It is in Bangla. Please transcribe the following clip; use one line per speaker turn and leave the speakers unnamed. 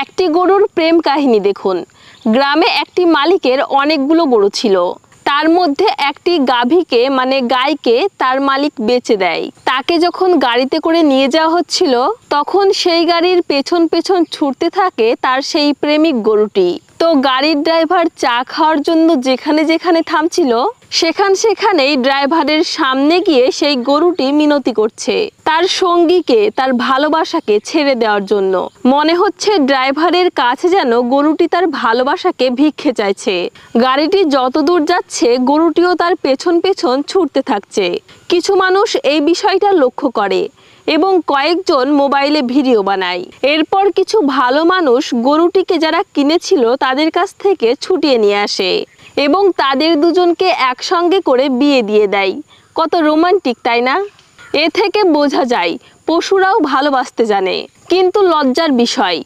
একটি গরুর প্রেম কাহিনী দেখুন। গ্রামে একটি মালিকের অনেকগুলো গরু ছিল। তার মধ্যে একটি গাভীকে মানে গাইকে তার মালিক বেচে দেয়। তাকে যখন গাড়িতে করে নিয়ে যাওয়া হচ্ছিল তখন সেই গাড়ির পেছন পেছন ছুটতে থাকে তার সেই প্রেমিক গরুটি। তো গাড়ির ড্রাইভার চা খাওয়ার জন্য যেখানে যেখানে থামছিল সেখানেই ড্রাইভারের সামনে গিয়ে সেই গরুটি মিনতি করছে তার সঙ্গীকে, তার ভালোবাসাকে ছেড়ে দেওয়ার জন্য। মনে হচ্ছে ড্রাইভারের কাছে যেন গরুটি তার ভালোবাসাকে ভিক্ষে চাইছে। গাড়িটি যত দূর যাচ্ছে গরুটিও তার পেছন পেছন ছুটতে থাকছে। কিছু মানুষ এই বিষয়টা লক্ষ্য করে এবং কয়েকজন মোবাইলে ভিডিও বানায়। এরপর কিছু ভালো মানুষ গরুটিকে যারা কিনেছিল তাদের কাছ থেকে ছুটিয়ে নিয়ে আসে এবং তাদের দুজনকে একসঙ্গে করে বিয়ে দিয়ে দেয়। কত রোমান্টিক, তাই না? এ থেকে বোঝা যায় পশুরাও ভালোবাসতে জানে। কিন্তু লজ্জার বিষয়,